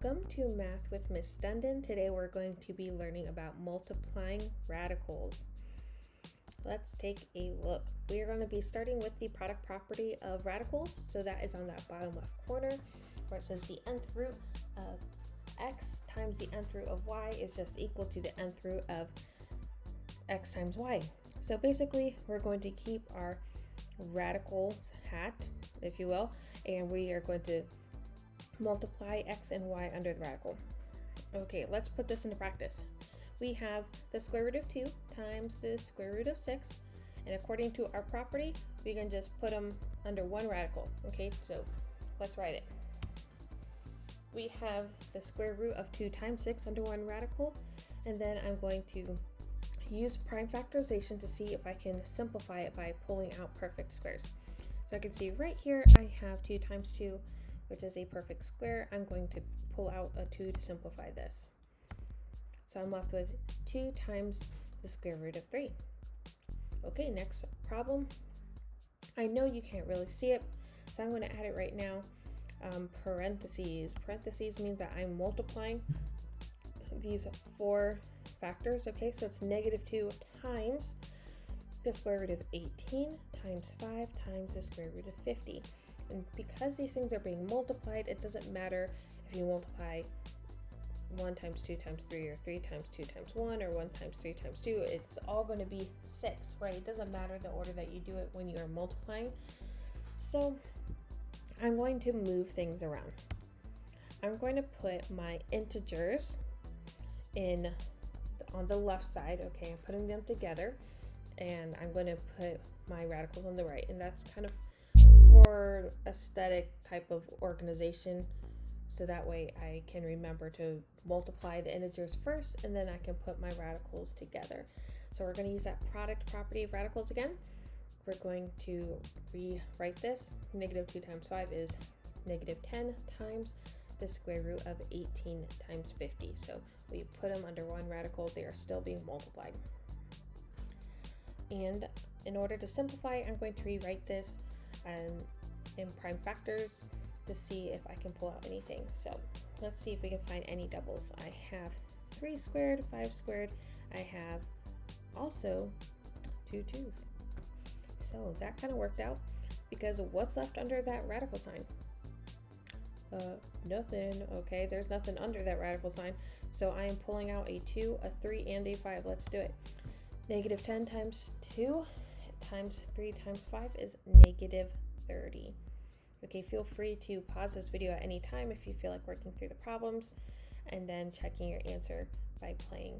Welcome to Math with Miss Dundon. Today we're going to be learning about multiplying radicals. Let's take a look. We are going to be starting with the product property of radicals. So that is on that bottom left corner where it says the nth root of x times the nth root of y is just equal to the nth root of x times y. So basically we're going to keep our radicals hat, if you will, and we are going to multiply x and y under the radical. Okay, let's put this into practice. We have the square root of 2 times the square root of 6, and according to our property, we can just put them under one radical. Okay, so let's write it. We have the square root of 2 times 6 under one radical, and then I'm going to use prime factorization to see if I can simplify it by pulling out perfect squares. So I can see right here I have 2 times 2, which is a perfect square. I'm going to pull out a 2 to simplify this. So I'm left with 2 times the square root of 3. Okay, next problem. I know you can't really see it, so I'm going to add it right now. Parentheses. Parentheses means that I'm multiplying these 4 factors. Okay, so it's negative 2 times the square root of 18 times 5 times the square root of 50. And because these things are being multiplied, it doesn't matter if you multiply 1 times 2 times 3 or 3 times 2 times 1 or 1 times 3 times 2. It's all going to be 6, right? It doesn't matter the order that you do it when you are multiplying. So I'm going to move things around. I'm going to put my integers on the left side. Okay, I'm putting them together, and I'm going to put my radicals on the right, and that's kind of for aesthetic type of organization, so that way I can remember to multiply the integers first and then I can put my radicals together. So we're going to use that product property of radicals again. We're going to rewrite this. Negative 2 times 5 is negative 10 times the square root of 18 times 50. So we put them under one radical, they are still being multiplied. And in order to simplify, I'm going to rewrite this in prime factors to see if I can pull out anything. So let's see if we can find any doubles. I have 3 squared, 5 squared. I have also 2 2's. So that kind of worked out, because what's left under that radical sign? Nothing. Okay, there's nothing under that radical sign. So I am pulling out a 2, a 3, and a 5. Let's do it. Negative 10 times 2 times 3 times 5 is negative 30. Okay, feel free to pause this video at any time if you feel like working through the problems and then checking your answer by playing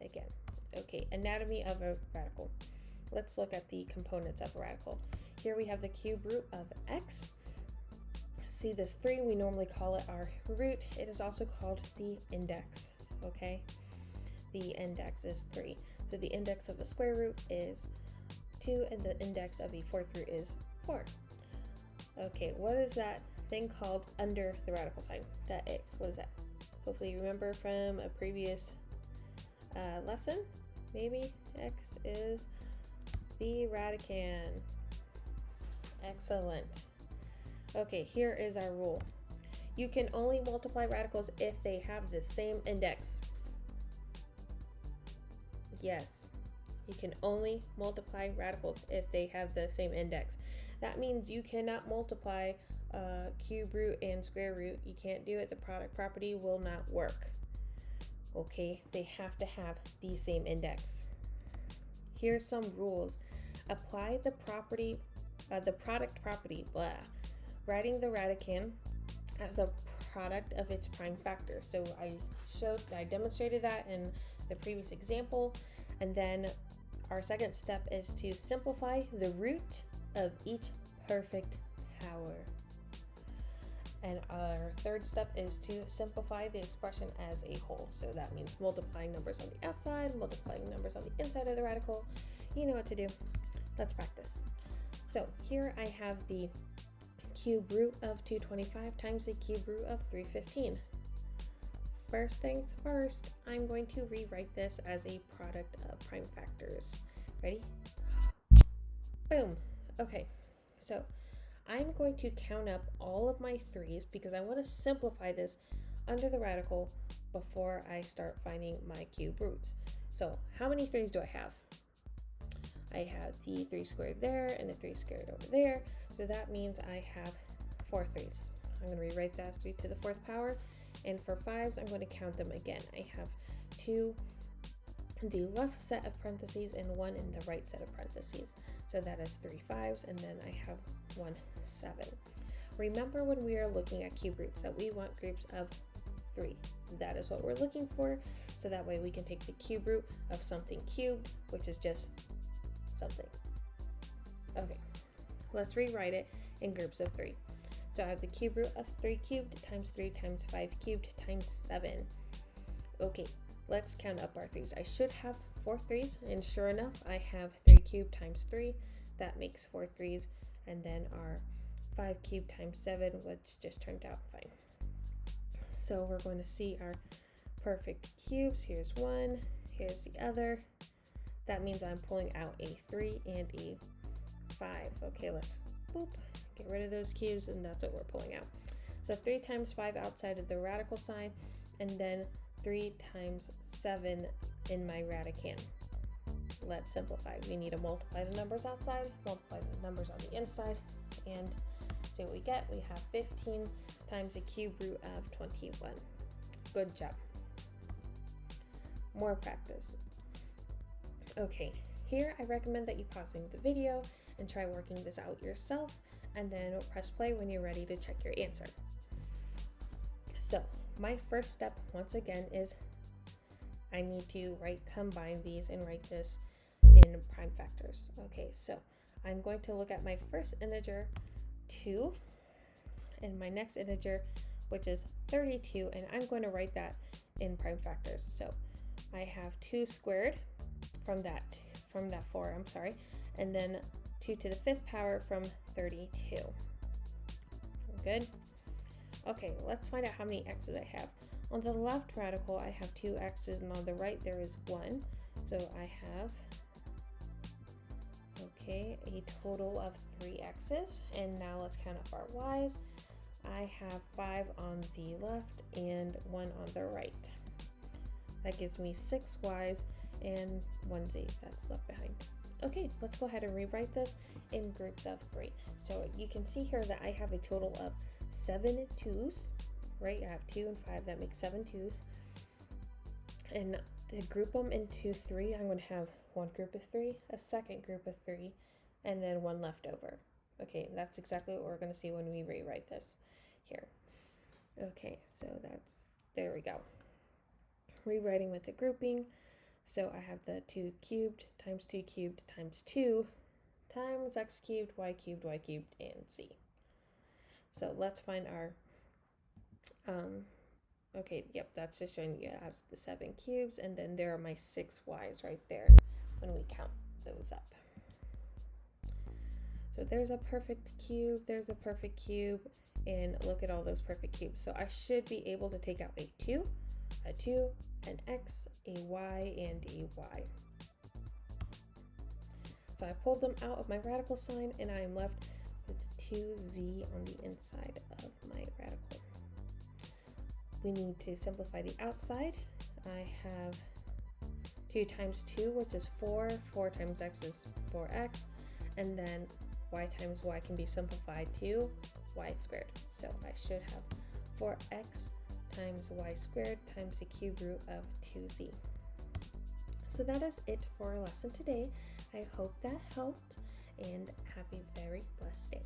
again. Okay, anatomy of a radical. Let's look at the components of a radical. Here we have the cube root of x. See this 3, we normally call it our root. It is also called the index, okay? The index is 3. So the index of a square root is 2, and the index of a fourth root is 4. Okay, what is that thing called under the radical sign? That x, what is that? Hopefully you remember from a previous lesson. Maybe x is the radicand. Excellent. Okay, here is our rule. You can only multiply radicals if they have the same index. Yes, you can only multiply radicals if they have the same index. That means you cannot multiply cube root and square root. You can't do it. The product property will not work. Okay, they have to have the same index. Here's some rules. Apply the product property, blah. Writing the radicand as a product of its prime factors. So I demonstrated that in the previous example, and then our second step is to simplify the root of each perfect power. And our third step is to simplify the expression as a whole. So that means multiplying numbers on the outside, multiplying numbers on the inside of the radical. You know what to do. Let's practice. So here I have the cube root of 225 times the cube root of 315. First things first, I'm going to rewrite this as a product of prime factors. Ready? Boom. Okay, so I'm going to count up all of my 3's because I want to simplify this under the radical before I start finding my cube roots. So how many 3's do I have? I have the 3 squared there and the 3 squared over there. So that means I have 4 3's. I'm going to rewrite that as 3 to the 4th power. And for 5's, I'm going to count them again. I have 2 in the left set of parentheses and 1 in the right set of parentheses. So that is 3 5's, and then I have 1 7. Remember when we are looking at cube roots that we want groups of 3. That is what we're looking for. So that way we can take the cube root of something cubed, which is just something. Okay, let's rewrite it in groups of 3. So I have the cube root of 3 cubed times 3 times 5 cubed times 7. Okay, let's count up our 3's. I should have 4 3's, and sure enough, I have 3 cubed times 3. That makes 4 3's, and then our 5 cubed times 7, which just turned out fine. So we're going to see our perfect cubes. Here's one, here's the other. That means I'm pulling out a 3 and a 5. Okay, let's get rid of those cubes, and that's what we're pulling out. So 3 times 5 outside of the radical sign, and then 3 times 7 in my radicand. Let's simplify. We need to multiply the numbers outside, multiply the numbers on the inside, and see what we get. We have 15 times the cube root of 21. Good job. More practice. Okay, here I recommend that you pausing the video and try working this out yourself, and then press play when you're ready to check your answer. So my first step, once again, is I need to combine these and write this in prime factors. Okay, so I'm going to look at my first integer, 2, and my next integer, which is 32, and I'm going to write that in prime factors. So I have 2 squared from that 4, and then 2 to the 5th power from 32. Good. Okay, let's find out how many x's I have. On the left radical, I have 2 x's, and on the right there is 1. So I have, a total of 3 x's. And now let's count up our y's. I have 5 on the left and 1 on the right. That gives me 6 y's and 1 z that's left behind. Okay, let's go ahead and rewrite this in groups of 3. So you can see here that I have a total of 7 2's, right? I have 2 and 5, that makes 7 2's. And to group them into 3, I'm going to have one group of 3, a second group of 3, and then one left over. Okay, that's exactly what we're going to see when we rewrite this here. Okay, so there we go. Rewriting with the grouping. So I have the 2 cubed times 2 cubed times 2 times x cubed, y cubed, and z. So let's find our, that's just showing you I have the 7 cubes, and then there are my 6 y's right there when we count those up. So there's a perfect cube, there's a perfect cube, and look at all those perfect cubes. So I should be able to take out a 2, an x, a y, and a y. So I pulled them out of my radical sign, and I am left with 2z on the inside of my radical. We need to simplify the outside. I have 2 times 2, which is 4. 4 times x is 4x. And then y times y can be simplified to y squared. So I should have 4x times y squared times the cube root of 2z. So that is it for our lesson today. I hope that helped, and have a very blessed day.